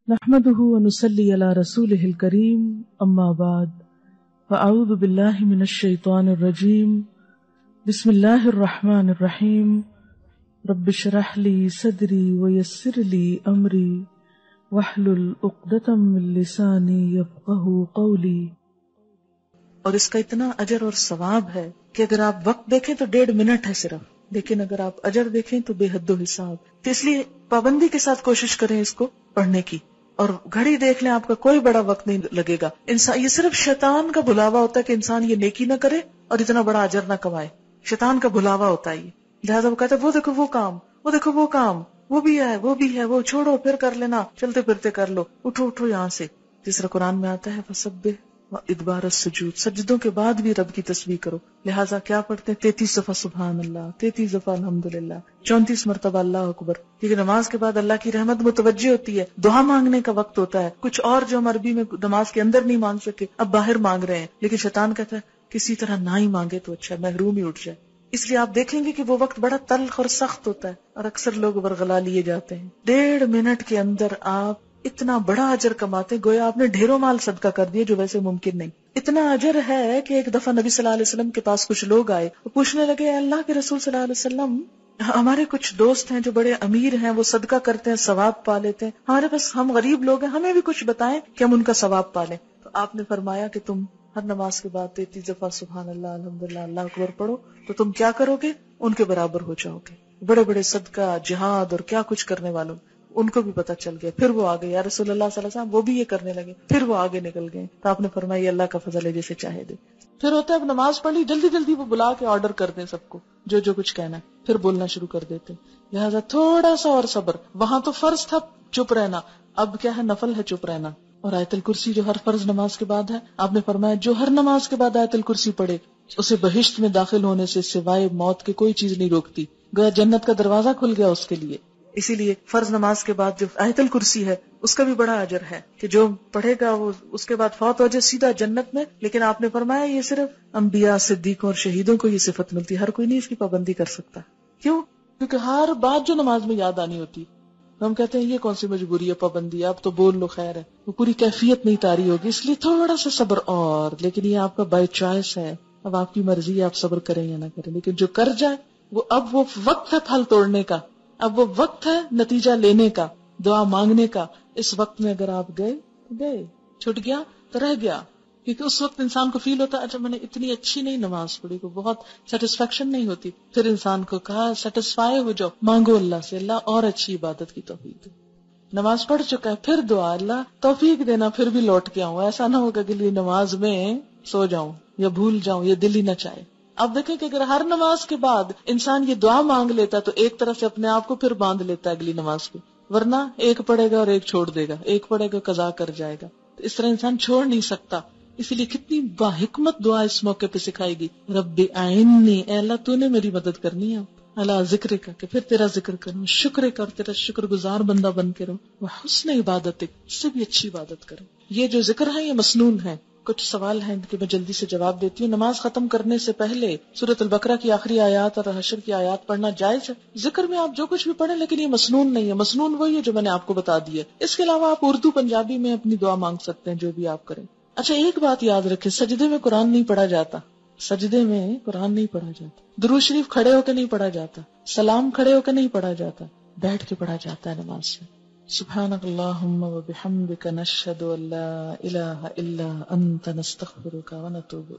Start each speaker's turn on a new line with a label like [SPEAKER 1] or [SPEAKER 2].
[SPEAKER 1] نحمده ونصلي على رسوله الكريم اما بعد فاعوذ بالله من الشيطان الرجيم بسم الله الرحمن الرحيم رب اشرح لي صدري ويسر لي امري واحلل عقدة من لساني يفقهوا قولي.
[SPEAKER 2] اور اس کا اتنا اجر اور ثواب ہے کہ اگر آپ وقت دیکھیں تو 1.5 منٹ ہے صرف، لیکن اگر آپ اجر دیکھیں تو بے حد و حساب. تو اس لیے پابندی کے ساتھ کوشش کریں اس کو پڑھنے کی، اور گھڑی دیکھ لیں، آپ کا کوئی بڑا وقت نہیں لگے گا. انسان یہ صرف شیطان کا بھلاوا ہوتا ہے کہ انسان یہ نیکی نہ کرے اور اتنا بڑا اجر نہ کمائے. شیطان کا بھلاوا ہوتا ہے یہ، لہٰذا وہ کہتا ہے وہ دیکھو وہ کام، وہ دیکھو وہ کام، وہ بھی ہے وہ بھی ہے، وہ چھوڑو پھر کر لینا، چلتے پھرتے کر لو، اٹھو اٹھو یہاں سے. جس طرح قرآن میں آتا ہے فسبح ادبار السجود، سجدوں کے بعد بھی رب کی تسبیح کرو. لہٰذا کیا پڑھتے ہیں 33 دفعہ سبحان اللہ، 33 دفعہ الحمدللہ، 34 مرتبہ اللہ اکبر. کیونکہ نماز کے بعد اللہ کی رحمت متوجہ ہوتی ہے، دعا مانگنے کا وقت ہوتا ہے. کچھ اور جو ہم عربی میں نماز کے اندر نہیں مانگ سکے اب باہر مانگ رہے ہیں، لیکن شیطان کہتا ہے کسی طرح نہ ہی مانگے تو اچھا، محروم ہی اٹھ جائے. اس لیے آپ دیکھیں گے کہ وہ وقت بڑا تلخ اور سخت ہوتا ہے اور اکثر لوگ ورغلا لیے جاتے ہیں. 1.5 منٹ کے اندر آپ اتنا بڑا اجر کماتے، گویا آپ نے ڈھیروں مال صدقہ کر دیا جو ویسے ممکن نہیں. اتنا اجر ہے کہ ایک دفعہ نبی صلی اللہ علیہ وسلم کے پاس کچھ لوگ آئے، وہ پوچھنے لگے اللہ کے رسول صلی اللہ علیہ وسلم، ہمارے کچھ دوست ہیں جو بڑے امیر ہیں، وہ صدقہ کرتے ہیں ثواب پا لیتے ہیں، ہمارے پاس ہم غریب لوگ ہیں، ہمیں بھی کچھ بتائیں کہ ہم ان کا ثواب پا لیں. تو آپ نے فرمایا کہ تم ہر نماز کے بعد 33 دفعہ سبحان اللہ الحمدللہ اللہ اکبر پڑھو تو تم کیا کرو گے؟ ان کے برابر ہو جاؤ گے. بڑے بڑے صدقہ جہاد اور کیا کچھ کرنے والوں ان کو بھی پتہ چل گیا. پھر وہ آگے یا رسول اللہ صلی اللہ علیہ وسلم، وہ بھی یہ کرنے لگے، پھر وہ آگے نکل گئے. تو آپ نے فرمایا یہ اللہ کا فضل ہے جسے چاہے دے. پھر ہوتا ہے اب نماز پڑھ لی، جلدی جلدی وہ بلا کے آرڈر کر دیں سب کو جو جو کچھ کہنا ہے، پھر بولنا شروع کر دیتے. لہٰذا تھوڑا سا اور صبر. وہاں تو فرض تھا چپ رہنا، اب کیا ہے نفل ہے چپ رہنا. اور آیت الکرسی جو ہر فرض نماز کے بعد ہے، آپ نے فرمایا جو ہر نماز کے بعد آیت الکرسی پڑھے اسے بہشت میں داخل ہونے سے سوائے موت کے کوئی چیز نہیں روکتی، گویا جنت کا دروازہ کھل گیا اس کے لیے. اسی لیے فرض نماز کے بعد جو آیت الکرسی ہے اس کا بھی بڑا اجر ہے کہ جو پڑھے گا وہ اس کے بعد فوت ہو جائے سیدھا جنت میں. لیکن آپ نے فرمایا یہ صرف انبیاء، صدیقوں اور شہیدوں کو یہ صفت ملتی ہے، ہر کوئی نہیں اس کی پابندی کر سکتا. کیوں؟ کیونکہ ہر بات جو نماز میں یاد آنی ہوتی، ہم کہتے ہیں یہ کون سی مجبوری ہے، پابندی ہے، اب تو بول لو خیر ہے، وہ پوری کیفیت نہیں تاری ہوگی. اس لیے تھوڑا سا صبر. اور لیکن یہ آپ کا بائی چوائس ہے، اب آپ کی مرضی ہے آپ صبر کریں یا نہ کریں. لیکن جو کر جائے وہ اب وہ وقت ہے پھل توڑنے کا، اب وہ وقت ہے نتیجہ لینے کا، دعا مانگنے کا. اس وقت میں اگر آپ گئے چھٹ گیا تو رہ گیا. کیونکہ اس وقت انسان کو فیل ہوتا ہے اچھا میں نے اتنی اچھی نہیں نماز پڑھی، کو بہت سیٹسفیکشن نہیں ہوتی. پھر انسان کو کہا سیٹسفائی ہو جاؤ، مانگو اللہ سے اللہ اور اچھی عبادت کی توفیق دے. نماز پڑھ چکا ہے پھر دعا اللہ توفیق دینا پھر بھی لوٹ کے آؤں. ایسا نہ ہوگا کہ نماز میں سو جاؤں یا بھول جاؤں، یہ دل ہی نہ چاہے. اب دیکھیں کہ اگر ہر نماز کے بعد انسان یہ دعا مانگ لیتا تو ایک طرف سے اپنے آپ کو پھر باندھ لیتا ہے اگلی نماز کو، ورنہ ایک پڑھے گا اور ایک چھوڑ دے گا، ایک پڑھے گا قضا کر جائے گا. تو اس طرح انسان چھوڑ نہیں سکتا. اسی لیے کتنی باحکمت دعا اس موقع پہ سکھائے گی، رب اعنی، اے اللہ تو نے میری مدد کرنی ہے، اللہ ذکر کا کہ پھر تیرا ذکر کروں، شکر کا اور تیرا شکر گزار بندہ بن کے رہوں، وہ حسن عبادت سے بھی اچھی عبادت کروں. یہ جو ذکر ہے یہ مسنون ہے. کچھ سوال ہیں کہ میں جلدی سے جواب دیتی ہوں. نماز ختم کرنے سے پہلے سورۃ البقرہ کی آخری آیات اور حشر کی آیات پڑھنا جائز ہے؟ ذکر میں آپ جو کچھ بھی پڑھیں لیکن یہ مسنون نہیں ہے. مسنون وہی ہے جو میں نے آپ کو بتا دی ہے. اس کے علاوہ آپ اردو پنجابی میں اپنی دعا مانگ سکتے ہیں جو بھی آپ کریں. اچھا ایک بات یاد رکھیں، سجدے میں قرآن نہیں پڑھا جاتا، سجدے میں قرآن نہیں پڑھا جاتا. درود شریف کھڑے ہو کے نہیں پڑھا جاتا، سلام کھڑے ہو کے نہیں پڑھا جاتا، بیٹھ کے پڑھا جاتا ہے نماز میں. سبحانک اللہم و بحمدک نشہد ان لا الہ الا انت نستغفرک و نتوب